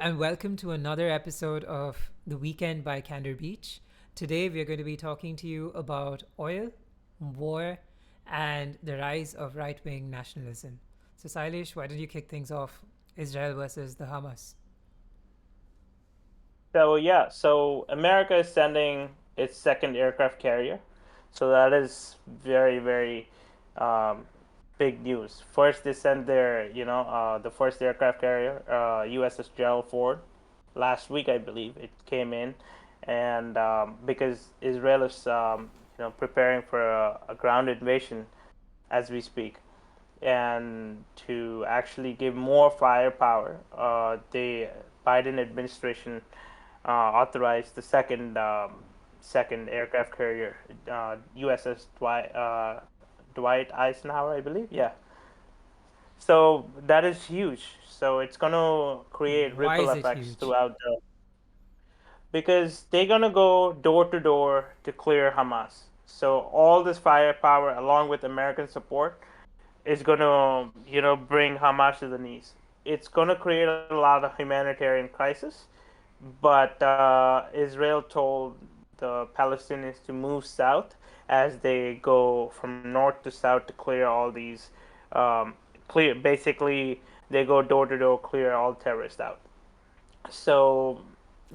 and welcome to another episode of The Weekend by Candor Beach. Today, we are going to be talking to you about oil, war, and the rise of right wing nationalism. So, Sailesh, why don't you kick things off? Israel versus the Hamas. So America is sending its second aircraft carrier. So that is very, very um, big news. First, they sent the first aircraft carrier, USS Gerald Ford, last week, I believe. It came in, and because Israel is, preparing for a ground invasion as we speak, and to actually give more firepower, the Biden administration authorized the second aircraft carrier, USS Dwight Eisenhower, I believe. Yeah. So that is huge. So it's going to create Why ripple is it effects huge? throughout the because they're going to go door to door to clear Hamas. So all this firepower, along with American support, is going to bring Hamas to the knees. It's going to create a lot of humanitarian crisis, but Israel told the Palestinians to move south as they go from north to south to clear all these clear. Basically, they go door to door, clear all terrorists out. So,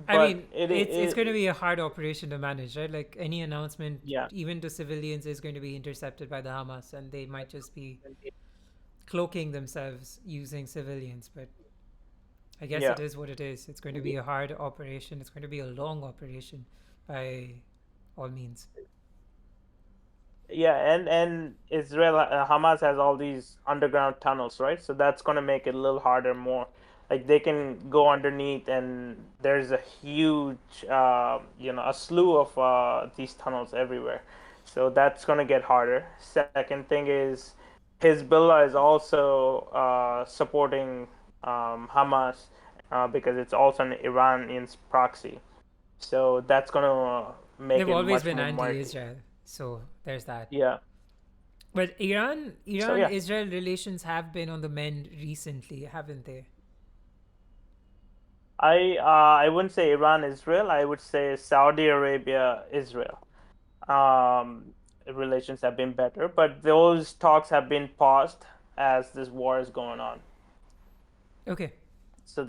I but mean, it, it's going to it be a hard operation to manage, right? Like any announcement, yeah. even to civilians, is going to be intercepted by the Hamas, and they might just be cloaking themselves using civilians. But I guess Yeah. it is what it is. It's going to be a hard operation. It's going to be a long operation by all means. Yeah, and Israel, Hamas has all these underground tunnels, right? So that's going to make it a little harder. More like they can go underneath, and there's a huge, a slew of these tunnels everywhere. So that's going to get harder. Second thing is, Hezbollah is also supporting Hamas because it's also an Iranian proxy. So that's going to make They've it always much been more murky. anti-Israel, so there's that. Yeah. But So yeah. Israel relations have been on the mend recently, haven't they? I wouldn't say Iran Israel. I would say Saudi Arabia Israel. Um, Relations have been better, but those talks have been paused as this war is going on. Okay. So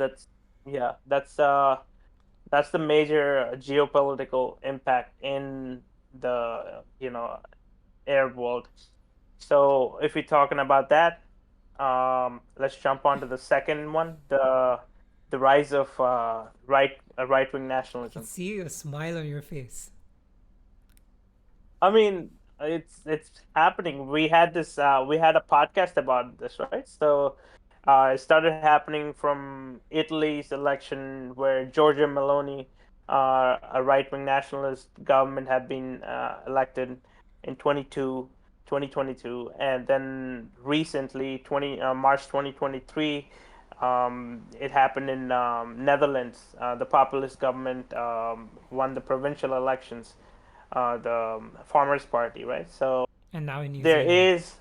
yeah, that's the major geopolitical impact in the Arab world. So if we're talking about that, let's jump on to the second one, the rise of right wing I can nationalism. see a smile on your face. I mean, it's happening. We had a podcast about this, right? So it started happening from Italy's election, where Giorgia Meloni, a right wing nationalist government, had been elected in 2022, and then recently, March 2023. It happened in Netherlands. The populist government won the provincial elections, the Farmers Party, right? So And now in New there Zealand. is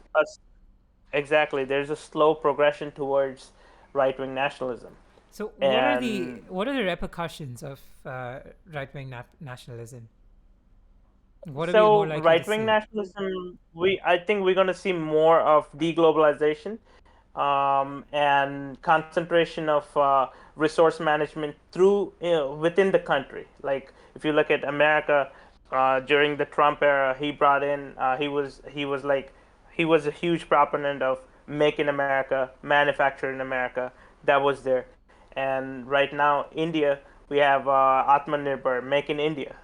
exactly, there's a slow progression towards right wing nationalism, So and what are the repercussions of right wing nationalism? What are we more so likely to right wing see? nationalism, we I think we're going to see more of deglobalization, and concentration of resource management through within the country. Like if you look at America during the Trump era, he brought in he was a huge proponent of make in America, manufacture in America. That was there, and right now India, we have Atmanirbhar, make in India.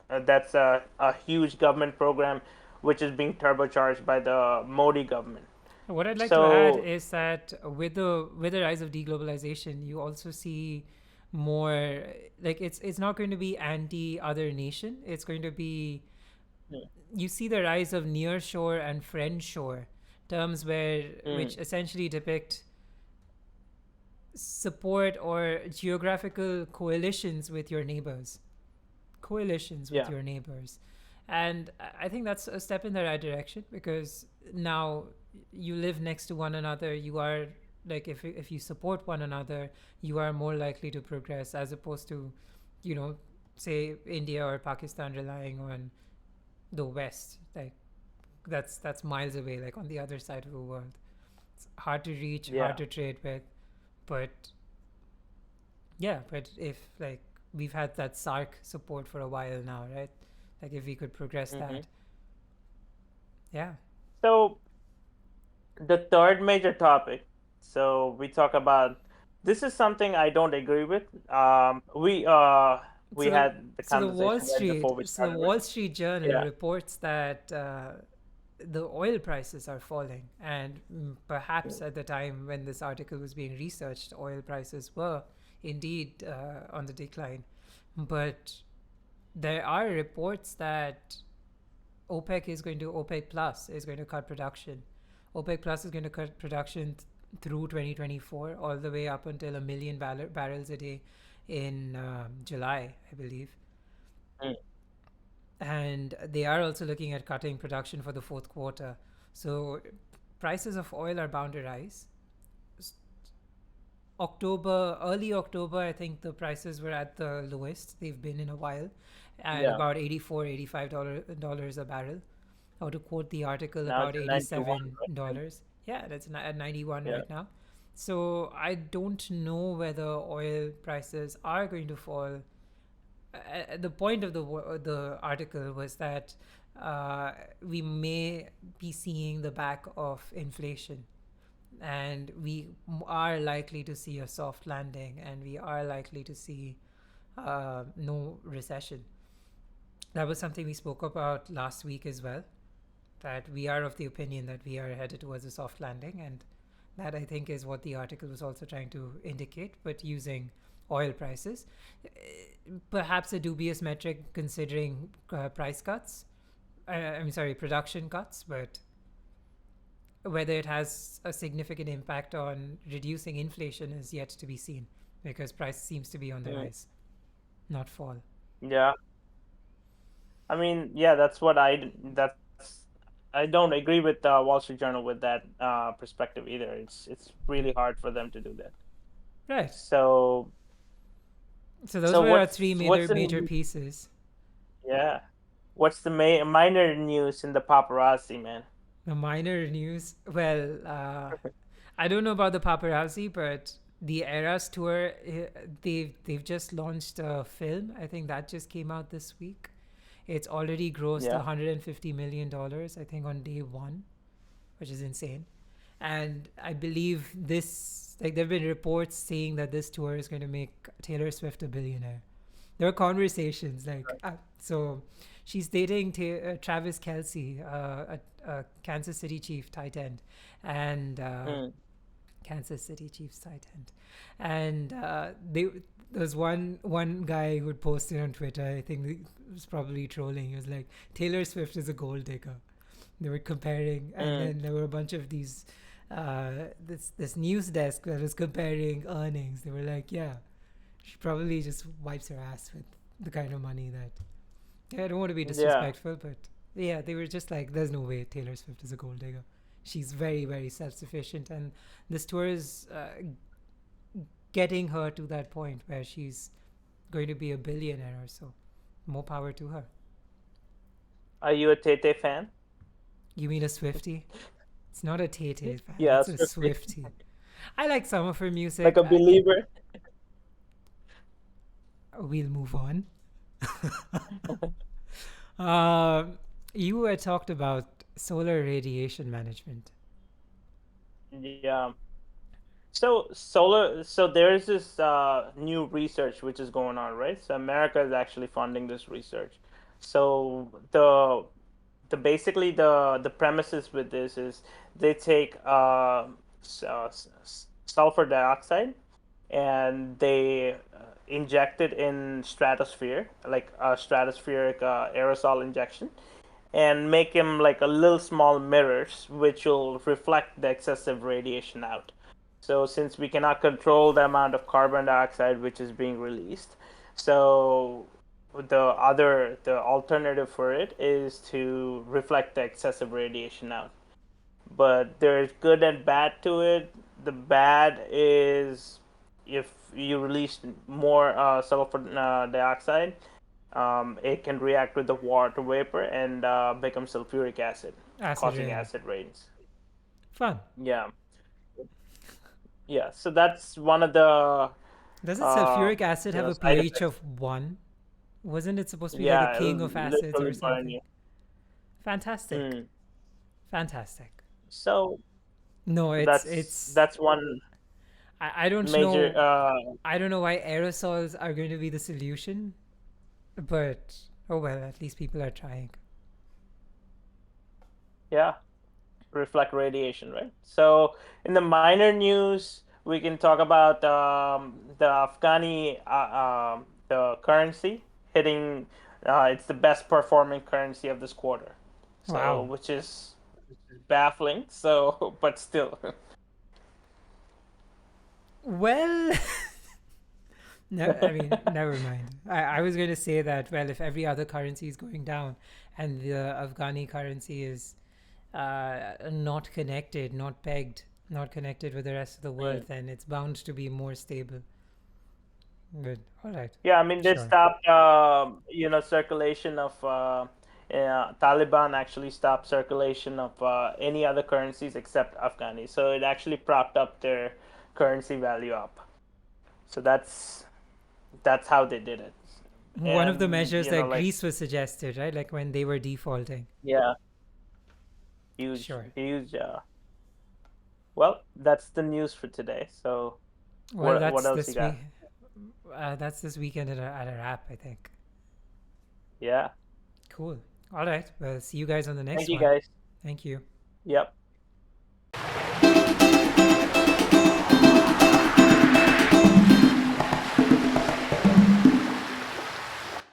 That's a huge government program, which is being turbocharged by the Modi government. What I'd like to add So is that with the rise of deglobalization, you also see more like it's not going to be anti other nation. It's going to be you see the rise of near shore and friend shore terms where mm, which essentially depict support or geographical coalitions with yeah, your neighbors. And I think that's a step in the right direction because now you live next to one another. You are like if you support one another, you are more likely to progress, as opposed to, you know, say India or Pakistan relying on the West. Like that's miles away, like on the other side of the world. It's hard to reach, hard Yeah. to trade with. But yeah, but if like we've had that SARC support for a while now, right? Like if we could progress Hmm. that, yeah. So the third major topic. So we talk about this is something I don't agree with. We So had the so the Wall conversation right before Street, we so the started. Right? Wall Street Journal Yeah. reports that the oil prices are falling, and perhaps Mm. at the time when this article was being researched, oil prices were indeed on the decline. But there are reports that OPEC Plus is going to cut production. OPEC Plus is going to cut production through 2024, all the way up until a million barrels a day in July, I believe. Mm. And they are also looking at cutting production for the fourth quarter. So prices of oil are bound to rise. Early October, I think the prices were at the lowest they've been in a while, at Yeah. about 84, $85 a barrel. Or to quote the article, Now about it's a 91, right? $87. Yeah, that's at 91 Yeah. right now. So I don't know whether oil prices are going to fall. The point of the article was that we may be seeing the back of inflation, and we are likely to see a soft landing, and we are likely to see no recession. That was something we spoke about last week as well, that we are of the opinion that we are headed towards a soft landing, and that I think is what the article was also trying to indicate, but using oil prices. Perhaps a dubious metric considering price cuts. I'm sorry, production cuts, but whether it has a significant impact on reducing inflation is yet to be seen, because price seems to be on the Mm. rise, not fall. Yeah. I mean, yeah, that's I don't agree with Wall Street Journal with that perspective either. It's really hard for them to do that. Right. So So those so were our three what's major the pieces. yeah, what's the minor news in the paparazzi, man? The minor news. Well, I don't know about the paparazzi, but the Eras tour, they've just launched a film. I think that just came out this week. It's already grossed Yeah. $150 million, I think, on day one, which is insane. And I believe this, like, there have been reports saying that this tour is going to make Taylor Swift a billionaire. There are conversations like, so she's dating Travis Kelsey, a Kansas City Chief tight end, and Mm. Kansas City Chiefs tight end, and there's one guy who had posted on Twitter. I think he was probably trolling. He was like, "Taylor Swift is a gold digger." They were comparing, and Mm. then there were a bunch of these. This news desk that was comparing earnings. They were like, "Yeah, she probably just wipes her ass with the kind of money that." Yeah, I don't want to be Yeah. disrespectful, but yeah, they were just like, "There's no way Taylor Swift is a gold digger. She's very, very self-sufficient, and this tour is getting her to that point where she's going to be a billionaire or so. More power to her." Are you a Tay fan? You mean a Swiftie? It's not a Tay Tay fan. Yeah, It's a Swiftie. Swiftie. I like some of her Like music. a believer. We'll move on. Um, you had talked about solar radiation management. Yeah. So there's this new research which is going on, right? So America is actually funding this research. So basically the premises with this is they take sulfur dioxide and they inject it in stratosphere, like a stratospheric aerosol injection, and make them like a little small mirrors which will reflect the excessive radiation out. So since we cannot control the amount of carbon dioxide which is being released, so the alternative for it is to reflect the excessive radiation out. But there's good and bad to it. the bad is if you release more sulfur dioxide, it can react with the water vapor and become sulfuric acid, Acid causing rain. acid rains. Fun. Yeah, yeah. So that's one of the Doesn't sulfuric acid have a side pH effects. of 1? Wasn't it supposed to be like the Yeah, king it'll of acids or literally burn something? you. Fantastic. Mm. Fantastic. So No, it's that's one I don't major. know I don't know why aerosols are going to be the solution, but oh well, at least people are trying. Yeah, reflect radiation, right? So in the minor news, we can talk about the Afghani the currency hitting. It's the best performing currency of this quarter, so Wow. which is baffling. So, but still, Well, no, I mean, never mind. I was going to say that, well, if every other currency is going down and the Afghani currency is not connected, not pegged, not connected with the rest of the world, mm. then it's bound to be more stable. Good. All right. Yeah, I mean they Sure. stopped circulation of Taliban actually stopped circulation of any other currencies except Afghani. So it actually propped up their currency value up. So that's how they did it. One of the And measures that Greece was suggested, right? Like when they were defaulting. yeah, huge, Sure. huge. Well, that's the news for today. So Well, what that's else you this week. got? That's this weekend at a wrap, I think. Yeah. Cool. All right. Well, see you guys on the Thank next you one. guys. Thank you. Yep.